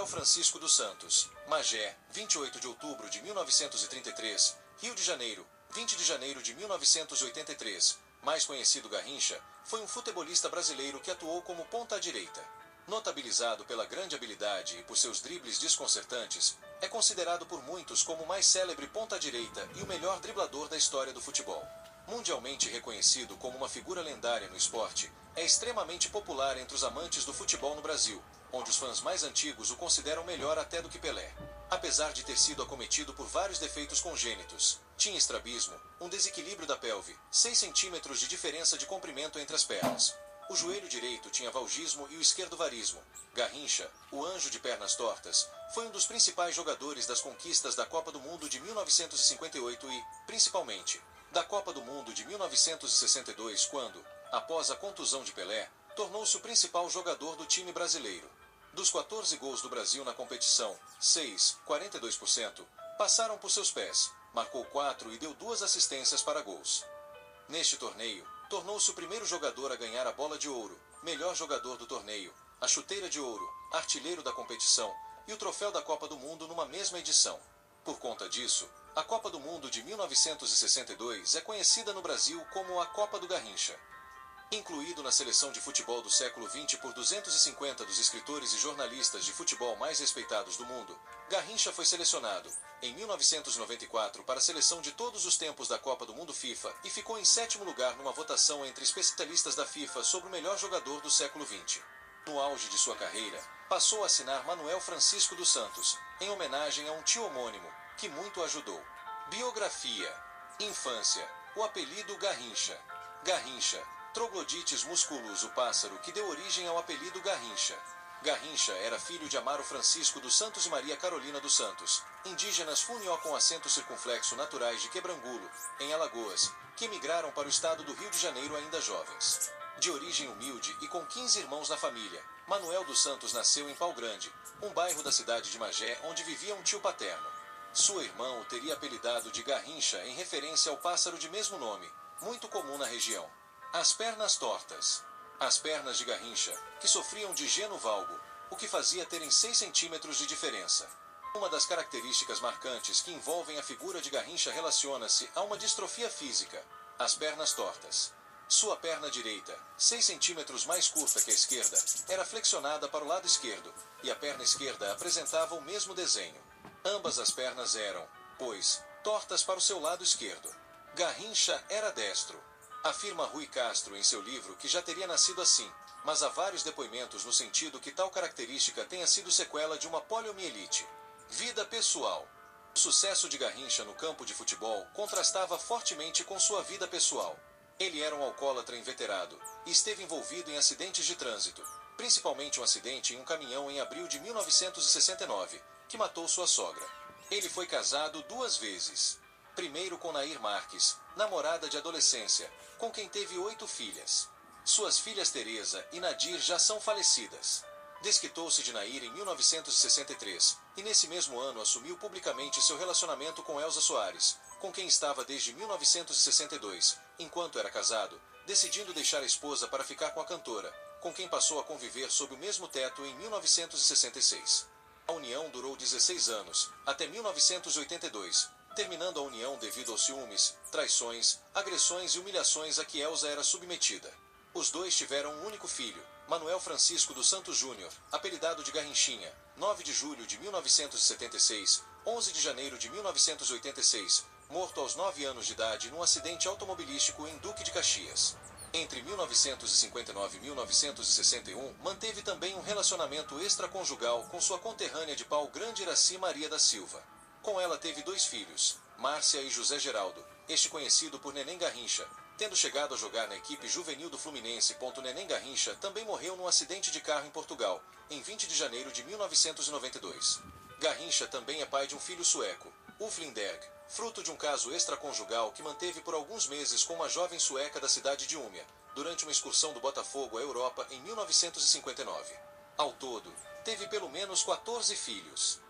Francisco dos Santos, Magé, 28 de outubro de 1933, Rio de Janeiro, 20 de janeiro de 1983, mais conhecido Garrincha, foi um futebolista brasileiro que atuou como ponta-direita. Notabilizado pela grande habilidade e por seus dribles desconcertantes, é considerado por muitos como o mais célebre ponta-direita e o melhor driblador da história do futebol. Mundialmente reconhecido como uma figura lendária no esporte, é extremamente popular entre os amantes do futebol no Brasil, onde os fãs mais antigos o consideram melhor até do que Pelé. Apesar de ter sido acometido por vários defeitos congênitos, tinha estrabismo, um desequilíbrio da pelve, 6 centímetros de diferença de comprimento entre as pernas. O joelho direito tinha valgismo e o esquerdo varismo. Garrincha, o anjo de pernas tortas, foi um dos principais jogadores das conquistas da Copa do Mundo de 1958 e, principalmente, da Copa do Mundo de 1962 quando, após a contusão de Pelé, tornou-se o principal jogador do time brasileiro. Dos 14 gols do Brasil na competição, 6, 42%, passaram por seus pés, marcou 4 e deu 2 assistências para gols. Neste torneio, tornou-se o primeiro jogador a ganhar a bola de ouro, melhor jogador do torneio, a chuteira de ouro, artilheiro da competição e o troféu da Copa do Mundo numa mesma edição. Por conta disso, a Copa do Mundo de 1962 é conhecida no Brasil como a Copa do Garrincha. Incluído na seleção de futebol do século XX por 250 dos escritores e jornalistas de futebol mais respeitados do mundo, Garrincha foi selecionado, em 1994, para a seleção de todos os tempos da Copa do Mundo FIFA e ficou em 7º lugar numa votação entre especialistas da FIFA sobre o melhor jogador do século XX. No auge de sua carreira, passou a assinar Manuel Francisco dos Santos, em homenagem a um tio homônimo, que muito ajudou. Biografia. Infância. O apelido Garrincha. Garrincha. Troglodites musculus, o pássaro que deu origem ao apelido Garrincha. Garrincha era filho de Amaro Francisco dos Santos e Maria Carolina dos Santos, indígenas Funió com acento circunflexo naturais de Quebrangulo, em Alagoas, que emigraram para o estado do Rio de Janeiro ainda jovens. De origem humilde e com 15 irmãos na família, Manuel dos Santos nasceu em Pau Grande, um bairro da cidade de Magé onde vivia um tio paterno. Sua irmã o teria apelidado de Garrincha em referência ao pássaro de mesmo nome, muito comum na região. As pernas tortas. As pernas de Garrincha, que sofriam de geno valgo, o que fazia terem 6 centímetros de diferença. Uma das características marcantes que envolvem a figura de Garrincha relaciona-se a uma distrofia física, as pernas tortas. Sua perna direita, 6 centímetros mais curta que a esquerda, era flexionada para o lado esquerdo, e a perna esquerda apresentava o mesmo desenho. Ambas as pernas eram, pois, tortas para o seu lado esquerdo. Garrincha era destro. Afirma Rui Castro em seu livro que já teria nascido assim, mas há vários depoimentos no sentido que tal característica tenha sido sequela de uma poliomielite. Vida pessoal. O sucesso de Garrincha no campo de futebol contrastava fortemente com sua vida pessoal. Ele era um alcoólatra inveterado e esteve envolvido em acidentes de trânsito, principalmente um acidente em um caminhão em abril de 1969, que matou sua sogra. Ele foi casado 2 vezes. Primeiro com Nair Marques, namorada de adolescência, com quem teve 8 filhas. Suas filhas Teresa e Nadir já são falecidas. Desquitou-se de Nair em 1963, e nesse mesmo ano assumiu publicamente seu relacionamento com Elza Soares, com quem estava desde 1962, enquanto era casado, decidindo deixar a esposa para ficar com a cantora, com quem passou a conviver sob o mesmo teto em 1966. A união durou 16 anos, até 1982, terminando a união devido aos ciúmes, traições, agressões e humilhações a que Elza era submetida. Os dois tiveram um único filho, Manuel Francisco dos Santos Júnior, apelidado de Garrinchinha, 9 de julho de 1976, 11 de janeiro de 1986, morto aos 9 anos de idade num acidente automobilístico em Duque de Caxias. Entre 1959 e 1961, manteve também um relacionamento extraconjugal com sua conterrânea de Pau Grande Iraci Maria da Silva. Com ela teve 2 filhos, Márcia e José Geraldo, este conhecido por Neném Garrincha, tendo chegado a jogar na equipe juvenil do Fluminense. Neném Garrincha também morreu num acidente de carro em Portugal, em 20 de janeiro de 1992. Garrincha também é pai de um filho sueco, Ulf Lindberg, fruto de um caso extraconjugal que manteve por alguns meses com uma jovem sueca da cidade de Umeå, durante uma excursão do Botafogo à Europa em 1959. Ao todo, teve pelo menos 14 filhos.